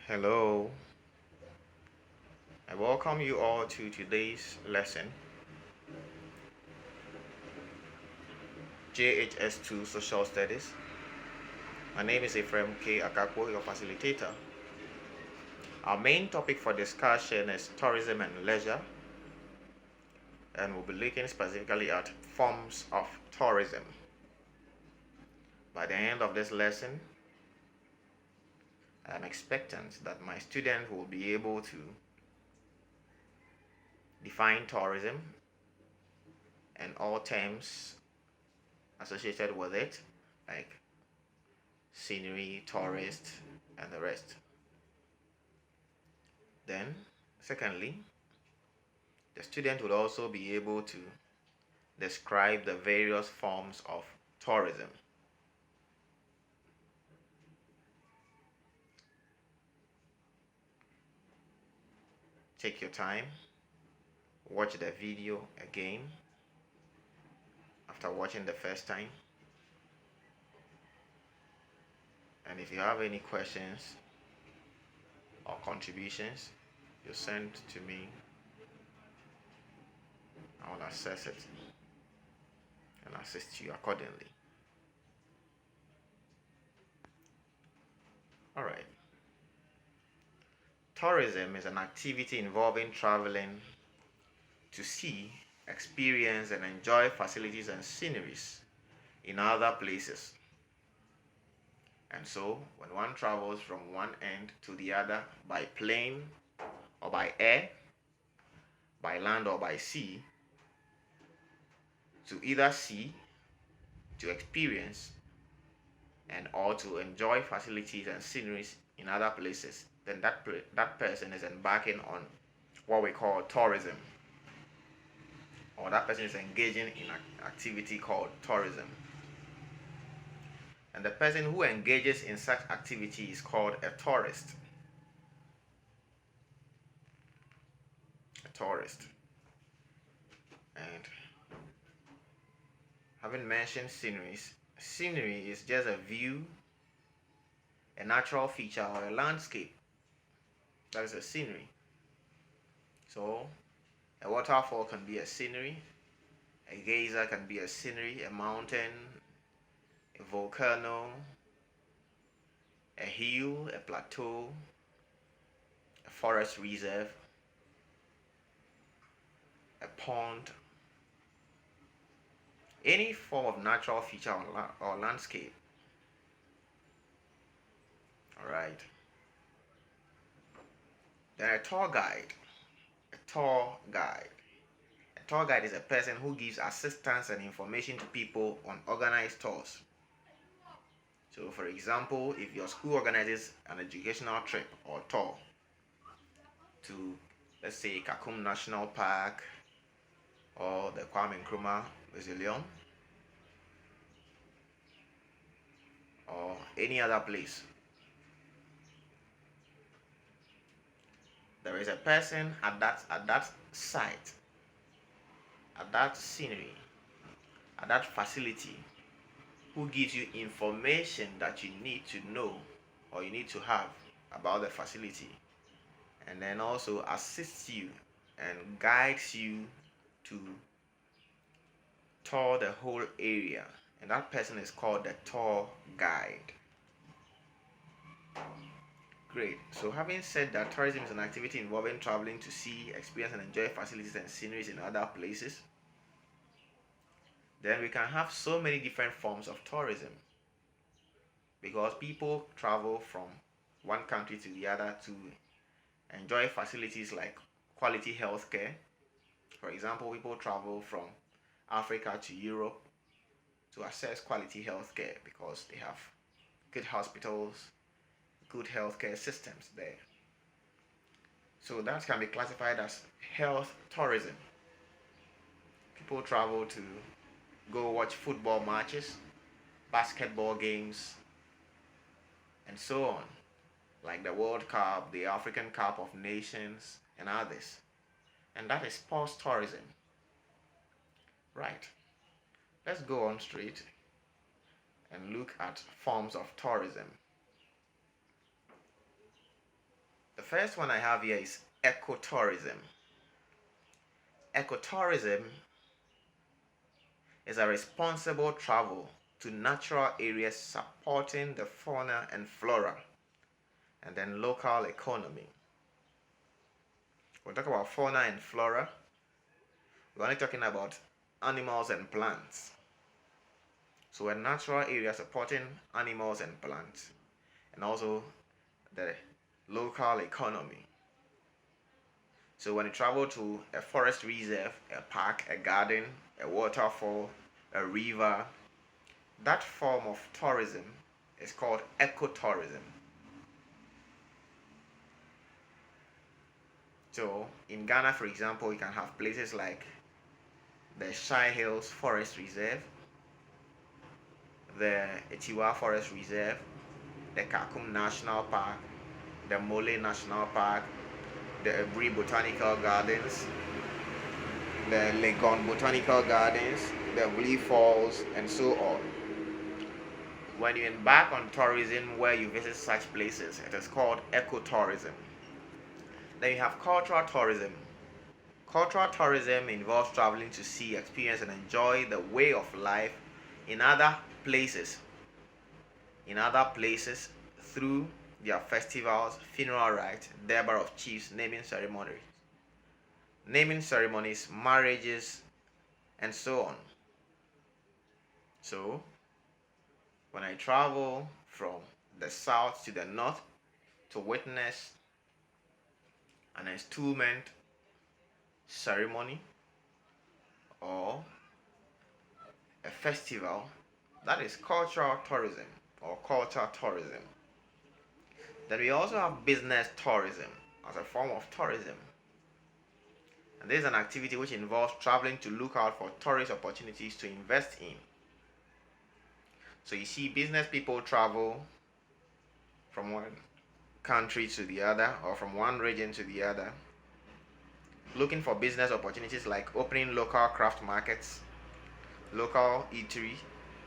Hello, I welcome you all to today's lesson, JHS2 Social Studies. My name is Ephraim K. Akakwo, your facilitator. Our main topic for discussion is tourism and leisure, and we'll be looking specifically at forms of tourism. By the end of this lesson, I'm expectant that my students will be able to define tourism and all terms associated with it, like scenery, tourist, and the rest. Then, secondly, the student will also be able to describe the various forms of tourism. Take your time, watch the video again after watching the first time. And if you have any questions or contributions, you send to me. I will assess it and assist you accordingly. All right. Tourism is an activity involving traveling to see, experience, and enjoy facilities and sceneries in other places. And so, when one travels from one end to the other by plane or by air, by land or by sea, to either see, to experience, and or to enjoy facilities and sceneries in other places, then that person is embarking on what we call tourism, or that person is engaging in an activity called tourism. And the person who engages in such activity is called a tourist. A tourist. And having mentioned sceneries, scenery is just a view, a natural feature, or a landscape. That is a scenery. So, a waterfall can be a scenery, a geyser can be a scenery, a mountain, a volcano, a hill, a plateau, a forest reserve, a pond, any form of natural feature or landscape. All right. Then a tour guide. A tour guide. A tour guide is a person who gives assistance and information to people on organized tours. So, for example, if your school organizes an educational trip or tour to, let's say, Kakum National Park or the Kwame Nkrumah Museum or any other place, there is a person at that site, at that scenery, at that facility, who gives you information that you need to know or you need to have about the facility, and then also assists you and guides you to tour the whole area, and that person is called the tour guide. Great. So, having said that tourism is an activity involving traveling to see, experience, and enjoy facilities and sceneries in other places, then we can have so many different forms of tourism, because people travel from one country to the other to enjoy facilities like quality healthcare. For example, people travel from Africa to Europe to access quality healthcare because they have good hospitals, good healthcare systems there. So that can be classified as health tourism. People travel to go watch football matches, basketball games, and so on, like the World Cup, the African Cup of Nations, and others. And that is sports tourism. Right. Let's go on straight and look at forms of tourism. first one I have here is ecotourism. Ecotourism is a responsible travel to natural areas supporting the fauna and flora and then local economy. When we talk about fauna and flora, we're only talking about animals and plants. So a natural area supporting animals and plants, and also the local economy. So when you travel to a forest reserve, a park, a garden, a waterfall, a river, that form of tourism is called ecotourism. So in Ghana, for example, you can have places like the Shai Hills Forest Reserve, the Etiwa Forest Reserve, the Kakum National Park, the Mole National Park, the Ebri Botanical Gardens, the Legon Botanical Gardens, the Vli Falls, and so on. When you embark on tourism where you visit such places, it is called ecotourism. Then you have cultural tourism. Cultural tourism involves traveling to see, experience, and enjoy the way of life in other places. Through their festivals, funeral rites, Durbar of Chiefs, naming ceremonies, marriages, and so on. So, when I travel from the south to the north to witness an entombment ceremony or a festival, that is cultural tourism or cultural tourism. Then we also have business tourism as a form of tourism. And this is an activity which involves traveling to look out for tourist opportunities to invest in. So you see, business people travel from one country to the other or from one region to the other, looking for business opportunities like opening local craft markets, local eatery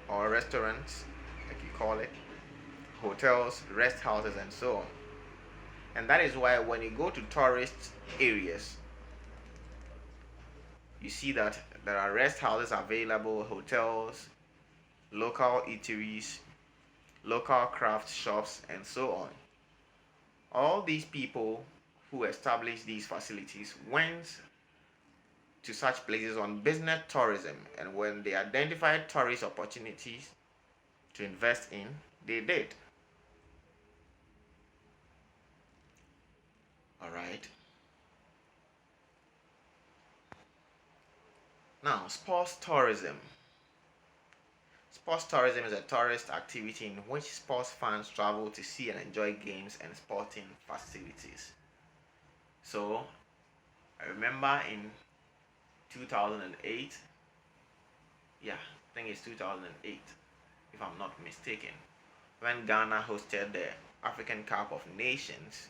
or restaurants, like you call it, hotels, rest houses, and so on. And that is why when you go to tourist areas, you see that there are rest houses available, hotels, local eateries, local craft shops, and so on. All these people who established these facilities went to such places on business tourism, and when they identified tourist opportunities to invest in, they did. All right. Now, sports tourism. Sports tourism is a tourist activity in which sports fans travel to see and enjoy games and sporting facilities. So, I remember in 2008, I think it's 2008, if I'm not mistaken, when Ghana hosted the African Cup of Nations.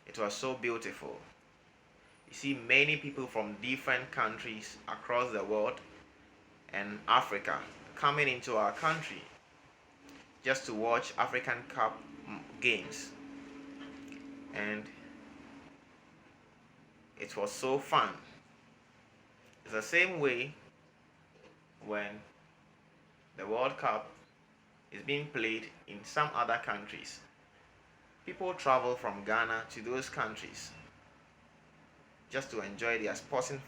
It was so beautiful. You see many people from different countries across the world and Africa coming into our country just to watch African Cup games. And it was so fun. It's the same way when the World Cup is being played in some other countries. People travel from Ghana to those countries just to enjoy their sporting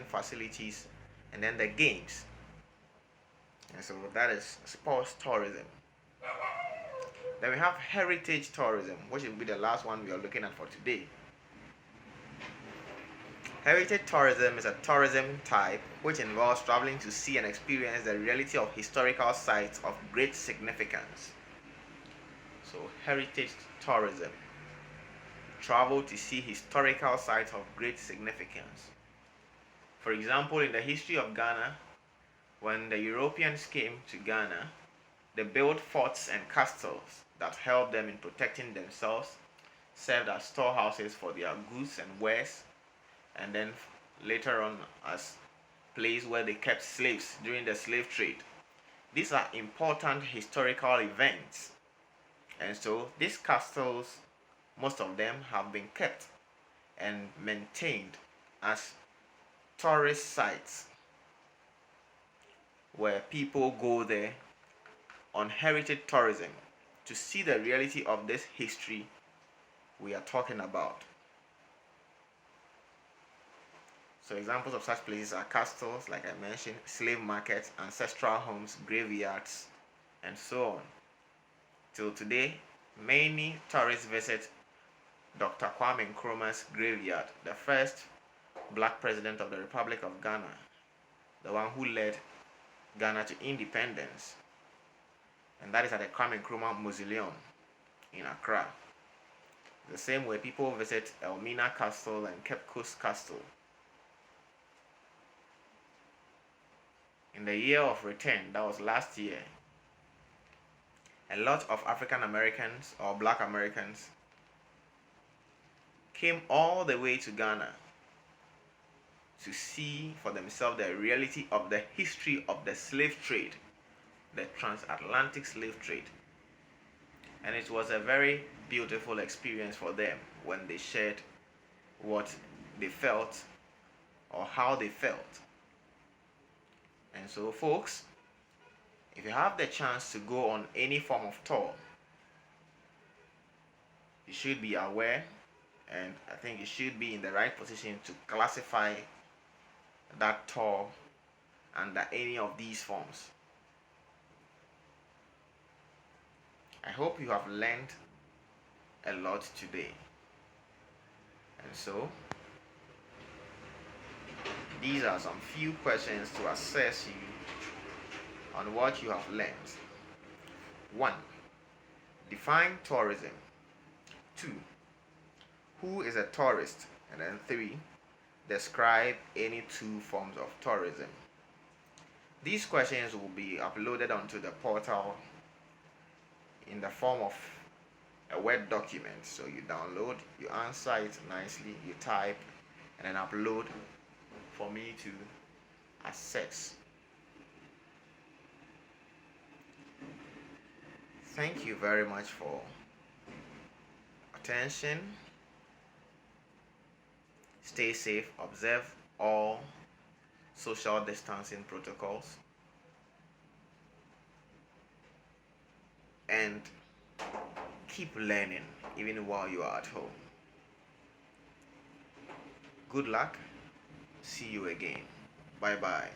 facilities and then the games. And so that is sports tourism. Then we have heritage tourism, which will be the last one we are looking at for today. Heritage tourism is a tourism type which involves traveling to see and experience the reality of historical sites of great significance. So heritage tourism, travel to see historical sites of great significance. For example, in the history of Ghana, when the Europeans came to Ghana, they built forts and castles that helped them in protecting themselves, served as storehouses for their goods and wares, and then later on as place where they kept slaves during the slave trade. These are important historical events. And so these castles most of them have been kept and maintained as tourist sites where people go there on heritage tourism to see the reality of this history we are talking about. So examples of such places are castles, like I mentioned, slave markets, ancestral homes, graveyards, and so on. Till today, many tourists visit Dr. Kwame Nkrumah's graveyard, the first black president of the Republic of Ghana, the one who led Ghana to independence. And that is at the Kwame Nkrumah Mausoleum in Accra. The same way people visit Elmina Castle and Cape Coast Castle. In the year of return, that was last year, a lot of African Americans or black Americans came all the way to Ghana to see for themselves the reality of the history of the slave trade, the transatlantic slave trade. And it was a very beautiful experience for them when they shared what they felt or how they felt. And so, folks, if you have the chance to go on any form of tour, you should be aware, and I think you should be in the right position to classify that tour under any of these forms. I hope you have learned a lot today. And so, these are some few questions to assess you on what you have learned. 1. Define tourism. 2. Who is a tourist? And then 3. Describe any 2 forms of tourism. These questions will be uploaded onto the portal in the form of a Word document. So you download, you answer it nicely, you type, and then upload for me to assess. Thank you very much for attention. Stay safe, observe all social distancing protocols, and keep learning even while you are at home. Good luck. See you again. Bye bye.